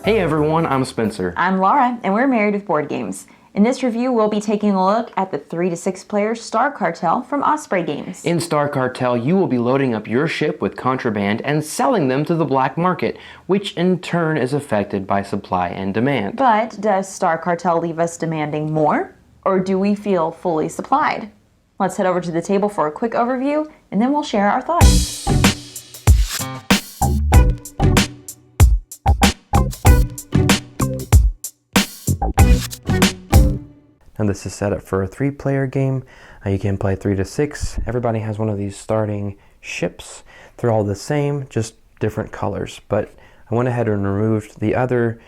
Hey everyone, I'm Spencer. I'm Lara, and we're Married with Board Games. In this review, we'll be taking a look at the 3 to 6 player Star Cartel from Osprey Games. In Star Cartel, you will be loading up your ship with contraband and selling them to the black market, which in turn is affected by supply and demand. But does Star Cartel leave us demanding more, or do we feel fully supplied? Let's head over to the table for a quick overview, and then we'll share our thoughts. Now this is set up for a 3-player game. You can play 3 to 6. Everybody has one of these starting ships. They're all the same, just different colors. But I went ahead and removed the other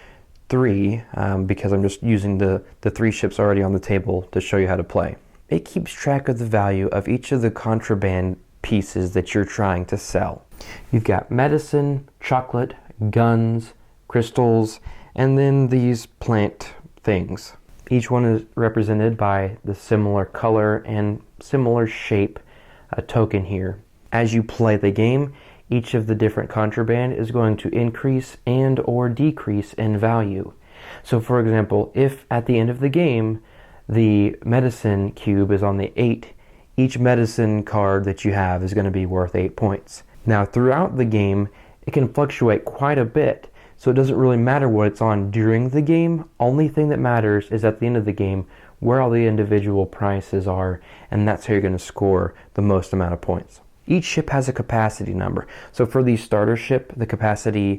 3 because I'm just using the 3 ships already on the table to show you how to play. It keeps track of the value of each of the contraband pieces that you're trying to sell. You've got medicine, chocolate, guns, crystals, and then these plant things. Each one is represented by the similar color and similar shape token here. As you play the game, each of the different contraband is going to increase and or decrease in value. So for example, if at the end of the game, the medicine cube is on the 8, each medicine card that you have is going to be worth 8 points. Now throughout the game, it can fluctuate quite a bit. So it doesn't really matter what it's on during the game. Only thing that matters is at the end of the game where all the individual prices are, and that's how you're going to score the most amount of points. Each ship has a capacity number. So for these starter ships, the capacity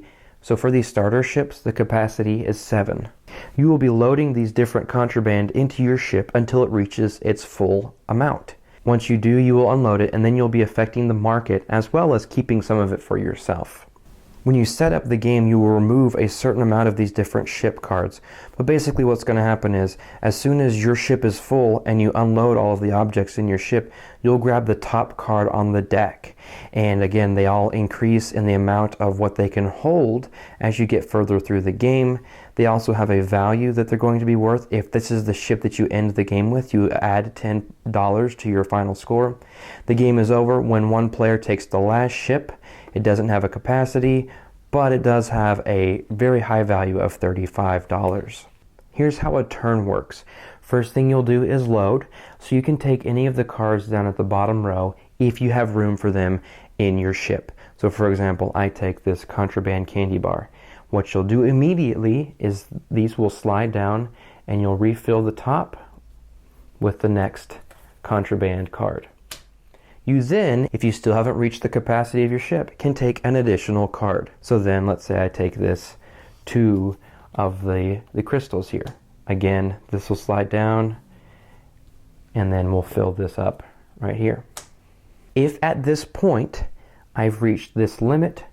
is 7. You will be loading these different contraband into your ship until it reaches its full amount. Once you do, you will unload it, and then you'll be affecting the market as well as keeping some of it for yourself. When you set up the game, you will remove a certain amount of these different ship cards. But basically what's going to happen is, as soon as your ship is full and you unload all of the objects in your ship, you'll grab the top card on the deck. And again, they all increase in the amount of what they can hold as you get further through the game. They also have a value that they're going to be worth. If this is the ship that you end the game with, you add $10 to your final score. The game is over when one player takes the last ship. It doesn't have a capacity, but it does have a very high value of $35. Here's how a turn works. First thing you'll do is load, so you can take any of the cards down at the bottom row if you have room for them in your ship. So for example, I take this contraband candy bar. What you'll do immediately is these will slide down and you'll refill the top with the next contraband card. You then, if you still haven't reached the capacity of your ship, can take an additional card. So then, let's say I take this 2 of the crystals here. Again, this will slide down, and then we'll fill this up right here. If at this point I've reached this limit,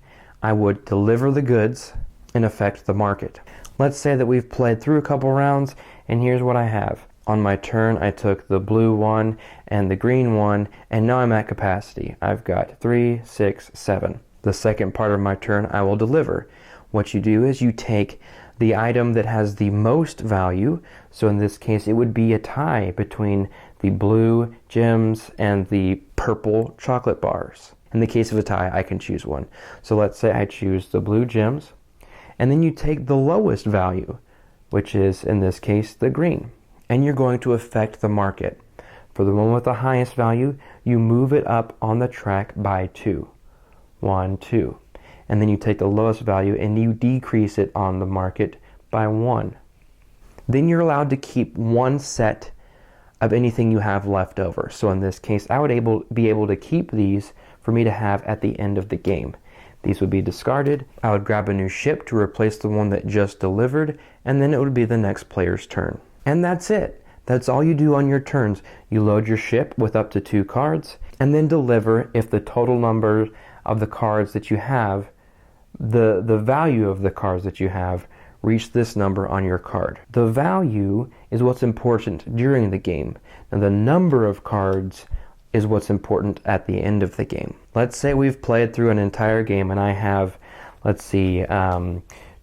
I would deliver the goods and affect the market. Let's say that we've played through a couple rounds, and here's what I have. On my turn, I took the blue one and the green one, and now I'm at capacity. I've got 3, 6, 7. The second part of my turn, I will deliver. What you do is you take the item that has the most value. So in this case, it would be a tie between the blue gems and the purple chocolate bars. In the case of a tie, I can choose one. So let's say I choose the blue gems, and then you take the lowest value, which is, in this case, the green. And you're going to affect the market. For the one with the highest value, you move it up on the track by 2. 1, 2. And then you take the lowest value and you decrease it on the market by 1. Then you're allowed to keep 1 set of anything you have left over. So in this case, I would be able to keep these for me to have at the end of the game. These would be discarded. I would grab a new ship to replace the one that just delivered, and then it would be the next player's turn. And that's it. That's all you do on your turns. You load your ship with up to 2 cards, and then deliver if the total number of the cards that you have, the value of the cards that you have, reach this number on your card. The value is what's important during the game. Now the number of cards is what's important at the end of the game. Let's say we've played through an entire game and I have, let's see,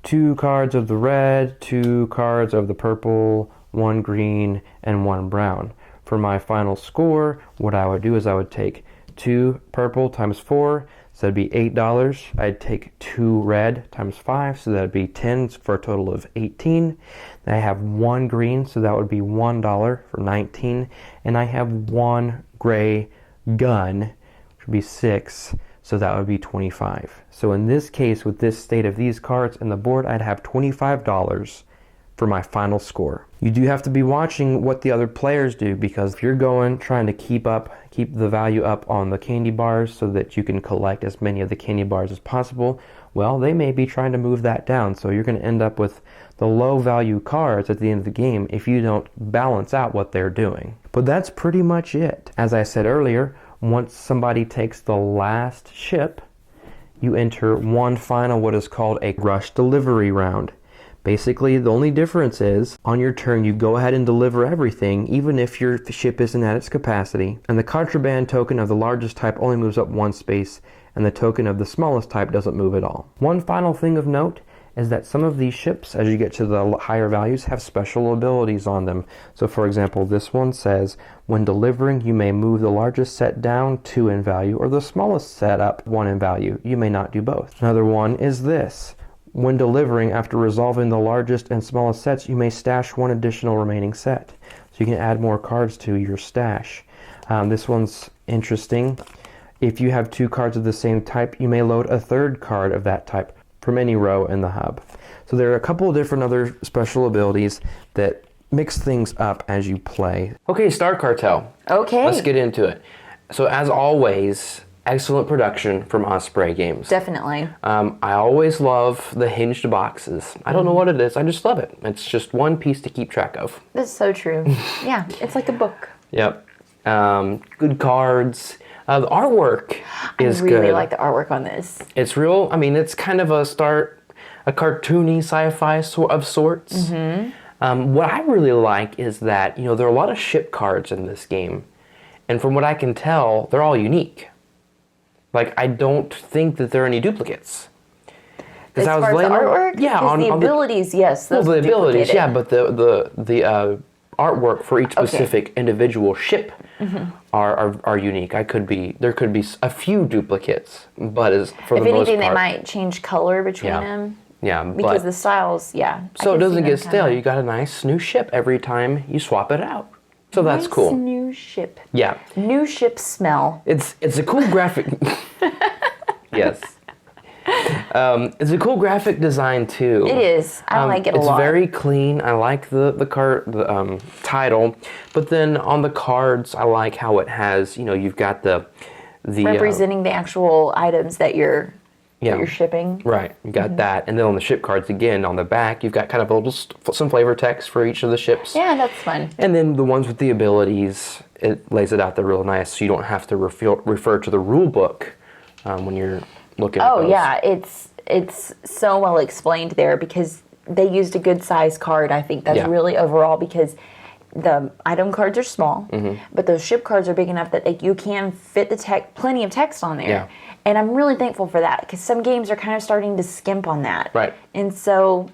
2 cards of the red, 2 cards of the purple, 1 green, and 1 brown. For my final score, what I would do is I would take 2 purple times 4, so that'd be $8. I'd take 2 red times 5, so that'd be 10 for a total of 18. Then I have 1 green, so that would be $1 for 19. And I have 1 gray gun, which would be 6, so that would be 25. So in this case, with this state of these cards and the board, I'd have $25 for my final score. You do have to be watching what the other players do, because if you're trying to keep the value up on the candy bars so that you can collect as many of the candy bars as possible, well, they may be trying to move that down. So you're going to end up with the low value cards at the end of the game if you don't balance out what they're doing. But that's pretty much it. As I said earlier, once somebody takes the last ship, you enter one final what is called a rush delivery round. Basically, the only difference is, on your turn, you go ahead and deliver everything, even if your ship isn't at its capacity. And the contraband token of the largest type only moves up 1 space, and the token of the smallest type doesn't move at all. One final thing of note is that some of these ships, as you get to the higher values, have special abilities on them. So for example, this one says, when delivering, you may move the largest set down 2 in value, or the smallest set up 1 in value. You may not do both. Another one is this. When delivering, after resolving the largest and smallest sets, you may stash 1 additional remaining set. So you can add more cards to your stash. This one's interesting. If you have 2 cards of the same type, you may load a 3rd card of that type from any row in the hub. So there are a couple of different other special abilities that mix things up as you play. Okay, Star Cartel. Okay. Let's get into it. So as always, excellent production from Osprey Games. Definitely. I always love the hinged boxes. I don't know what it is. I just love it. It's just one piece to keep track of. That's so true. Yeah, it's like a book. Yep. Good cards. The artwork is good. I really like the artwork on this. It's real. I mean, it's kind of a cartoony sci-fi of sorts. Mm-hmm. What I really like is that, there are a lot of ship cards in this game. And from what I can tell, they're all unique. Like, I don't think that there are any duplicates. As far as the artwork? Yeah, on the abilities, yes. Well, the abilities, yeah, but the artwork for each specific individual ship are unique. There could be a few duplicates, but for the most part, if anything, they might change color between them. Yeah, because the styles, yeah. So it doesn't get stale. You got a nice new ship every time you swap it out. So that's cool. Nice new ship. Yeah. New ship smell. It's a cool graphic. Yes. It's a cool graphic design too. It is. I like it a lot. It's very clean. I like the title, but then on the cards, I like how it has. You've got the representing the actual items that you're shipping. Right. You got that, and then on the ship cards again on the back, you've got kind of some flavor text for each of the ships. Yeah, that's fun. And then the ones with the abilities, it lays it out there real nice, so you don't have to refer to the rule book when you're looking at those. Oh yeah, it's so well explained there because they used a good size card. I think that's really overall because the item cards are small, but those ship cards are big enough that you can fit plenty of text on there. Yeah. And I'm really thankful for that because some games are kind of starting to skimp on that. Right. And so,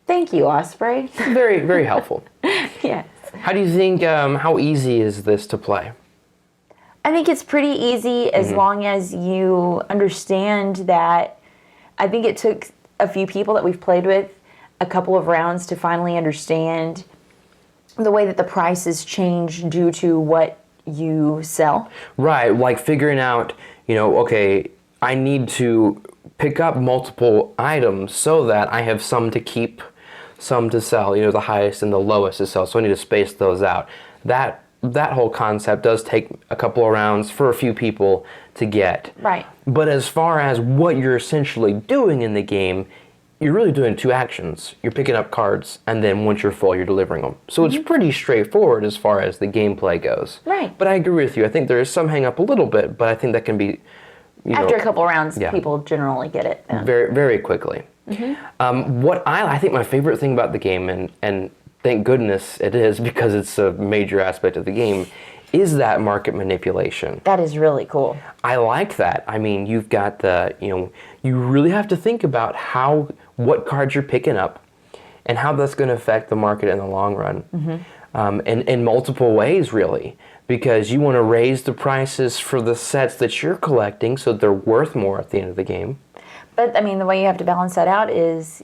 thank you, Osprey. Very, very helpful. Yes. How do you think, how easy is this to play? I think it's pretty easy as long as you understand that. I think it took a few people that we've played with a couple of rounds to finally understand the way that the prices change due to what you sell. Right, like figuring out, okay, I need to pick up multiple items so that I have some to keep, some to sell, the highest and the lowest to sell, so I need to space those out. That whole concept does take a couple of rounds for a few people to get. Right. But as far as what you're essentially doing in the game, you're really doing 2 actions. You're picking up cards, and then once you're full, you're delivering them. So it's pretty straightforward as far as the gameplay goes. Right. But I agree with you. I think there is some hang up a little bit, but I think that can be, after a couple rounds, people generally get it. Very, very quickly. What I think my favorite thing about the game, and thank goodness it is because it's a major aspect of the game, is that market manipulation. That is really cool. I like that. I mean, you've got you really have to think about what cards you're picking up and how that's going to affect the market in the long run. In multiple ways, really, because you want to raise the prices for the sets that you're collecting so they're worth more at the end of the game. But, I mean, the way you have to balance that out is,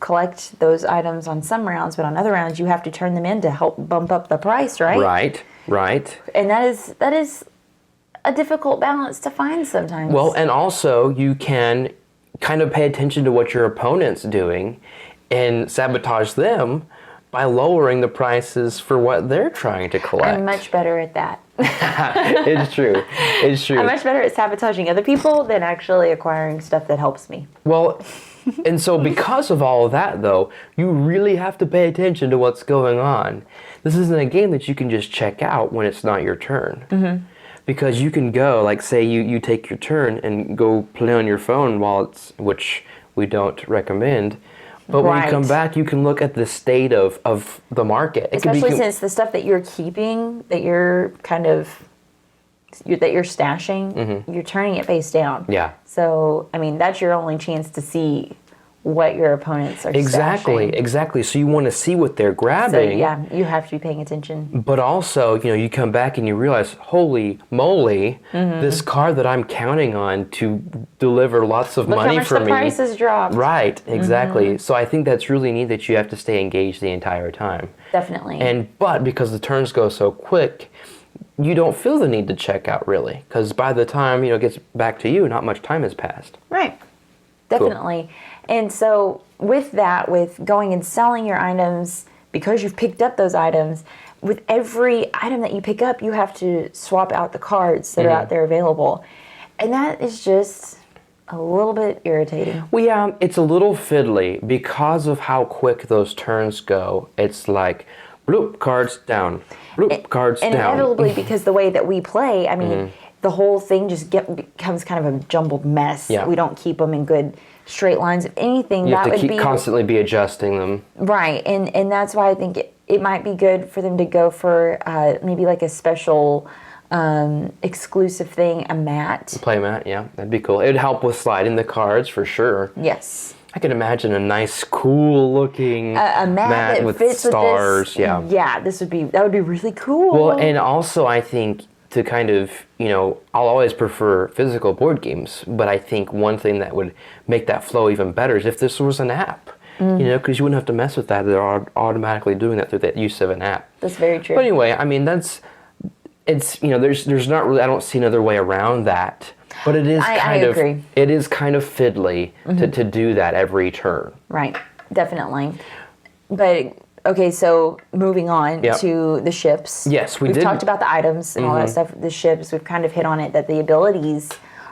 collect those items on some rounds, but on other rounds you have to turn them in to help bump up the price, right? Right. And that is a difficult balance to find sometimes. Well, and also you can kind of pay attention to what your opponent's doing and sabotage them by lowering the prices for what they're trying to collect. I'm much better at that. It's true. I'm much better at sabotaging other people than actually acquiring stuff that helps me. Well, and so because of all of that, though, you really have to pay attention to what's going on. This isn't a game that you can just check out when it's not your turn. Because you can go, like say you take your turn and go play on your phone which we don't recommend. But when you come back, you can look at the state of the market. Especially since the stuff that you're keeping, that you're stashing, you're turning it face down. Yeah. So, I mean, that's your only chance to see what your opponents are stashing. Exactly. So you want to see what they're grabbing. So, yeah, you have to be paying attention. But also, you come back and you realize, holy moly, this card that I'm counting on to deliver lots of money for me. Look how much the price has dropped. Right, exactly. So I think that's really neat that you have to stay engaged the entire time. Definitely. But because the turns go so quick, you don't feel the need to check out, really. Because by the time, it gets back to you, not much time has passed. Right. Definitely. Cool. And so with going and selling your items, because you've picked up those items, with every item that you pick up, you have to swap out the cards that are out there available. And that is just a little bit irritating. Well, yeah, it's a little fiddly because of how quick those turns go. It's like, bloop, cards down, bloop, cards down. And inevitably, because the way that we play, I mean, the whole thing just becomes kind of a jumbled mess. Yeah. We don't keep them in good straight lines. If anything, you have to constantly be adjusting them. Right, and that's why I think it might be good for them to go for maybe like a special exclusive thing, a mat. Play mat, yeah, that'd be cool. It would help with sliding the cards for sure. Yes. I can imagine a nice, cool-looking a mat with fits stars. With this. Yeah, that would be really cool. Well, and also I think to kind of, I'll always prefer physical board games, but I think one thing that would make that flow even better is if this was an app, because you wouldn't have to mess with that. They're automatically doing that through the use of an app. That's very true. But anyway, I mean, there's not really, I don't see another way around that, but it is it is kind of fiddly to do that every turn. Right, definitely. But okay, so moving on to the ships. Yes, we've talked about the items and all that stuff. The ships, we've kind of hit on it, that the abilities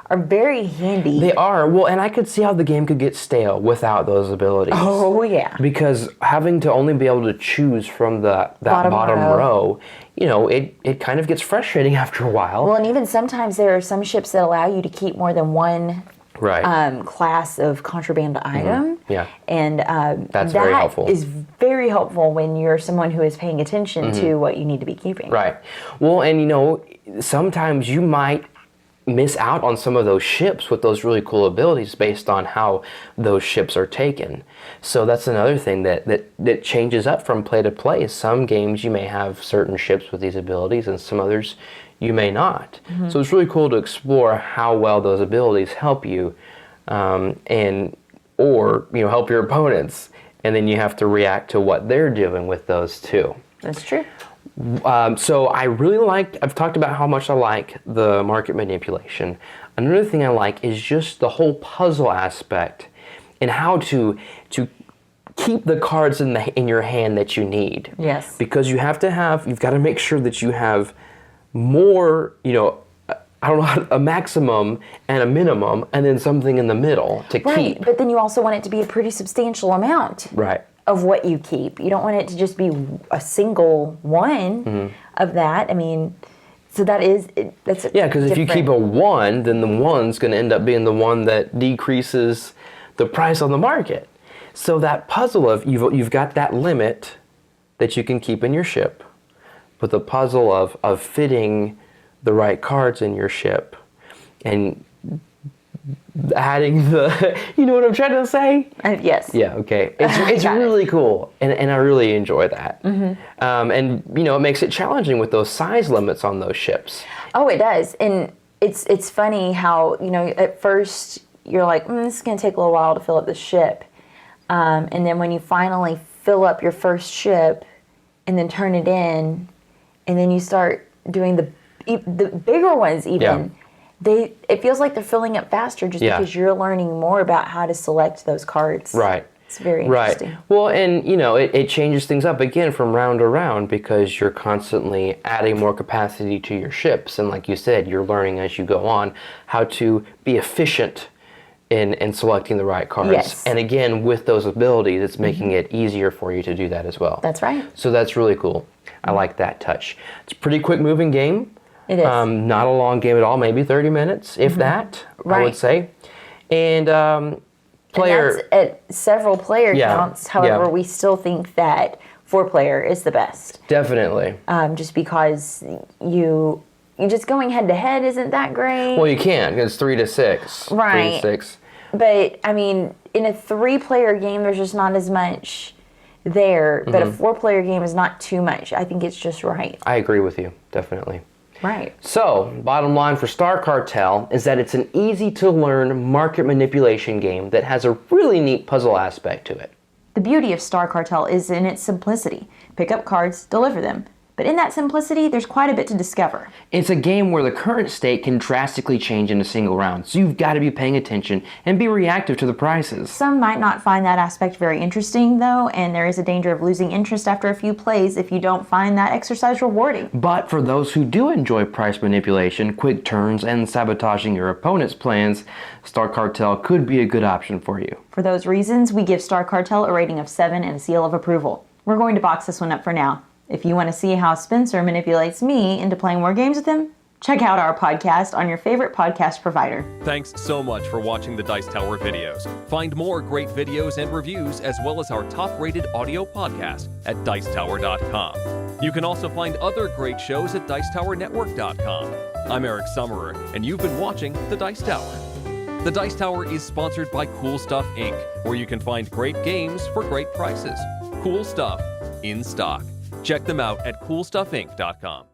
are very handy. They are. Well, and I could see how the game could get stale without those abilities. Oh, yeah. Because having to only be able to choose from that bottom row, it kind of gets frustrating after a while. Well, and even sometimes there are some ships that allow you to keep more than one class of contraband item. Yeah. And that's very helpful. That is very helpful when you're someone who is paying attention to what you need to be keeping. Right. Well, and sometimes you might miss out on some of those ships with those really cool abilities based on how those ships are taken. So that's another thing that changes up from play to play. Some games you may have certain ships with these abilities and some others you may not. So it's really cool to explore how well those abilities help you or help your opponents, and then you have to react to what they're doing with those too. That's true. So I've talked about how much I like the market manipulation. Another thing I like is just the whole puzzle aspect and how to keep the cards in your hand that you need. Yes. Because you've got to make sure that you have more, a maximum and a minimum, and then something in the middle to keep. Right, but then you also want it to be a pretty substantial amount. Right. Of what you keep. You don't want it to just be a single one of that. I mean, so that's because if you keep a 1, then the 1's going to end up being the one that decreases the price on the market. So that puzzle of you've got that limit that you can keep in your ship, but the puzzle of fitting the right cards in your ship and adding the, you know what I'm trying to say? Yes. Yeah, okay. It's really cool, and I really enjoy that. And, you know, it makes it challenging with those size limits on those ships. Oh, it does. And it's funny how, you know, at first you're like, this is going to take a little while to fill up the ship. And then when you finally fill up your first ship and then turn it in, and then you start doing the bigger ones even, it feels like they're filling up faster just because you're learning more about how to select those cards. Right. It's very interesting. Right. Well, and, you know, it changes things up again from round to round because you're constantly adding more capacity to your ships. And like you said, you're learning as you go on how to be efficient in selecting the right cards. Yes. And again, with those abilities, it's making it easier for you to do that as well. That's right. So that's really cool. I like that touch. It's a pretty quick moving game. It is. Not a long game at all, maybe 30 minutes, if that, I would say. And player... And that's at several player counts. However, we still think that 4-player is the best. Definitely. Just because you just going head to head isn't that great. Well, you can't. It's 3 to 6. Right. 3 to 6. But, I mean, in a 3-player game, there's just not as much there. But a 4-player game is not too much. I think it's just right. I agree with you, definitely. Right. So, bottom line for Star Cartel is that it's an easy-to-learn market manipulation game that has a really neat puzzle aspect to it. The beauty of Star Cartel is in its simplicity. Pick up cards, deliver them. But in that simplicity, there's quite a bit to discover. It's a game where the current state can drastically change in a single round, so you've got to be paying attention and be reactive to the prices. Some might not find that aspect very interesting, though, and there is a danger of losing interest after a few plays if you don't find that exercise rewarding. But for those who do enjoy price manipulation, quick turns, and sabotaging your opponent's plans, Star Cartel could be a good option for you. For those reasons, we give Star Cartel a rating of 7 and a seal of approval. We're going to box this one up for now. If you want to see how Spencer manipulates me into playing more games with him, check out our podcast on your favorite podcast provider. Thanks so much for watching the Dice Tower videos. Find more great videos and reviews as well as our top-rated audio podcast at Dicetower.com. You can also find other great shows at Dicetowernetwork.com. I'm Eric Summerer, and you've been watching The Dice Tower. The Dice Tower is sponsored by Cool Stuff Inc., where you can find great games for great prices. Cool stuff in stock. Check them out at CoolStuffInc.com.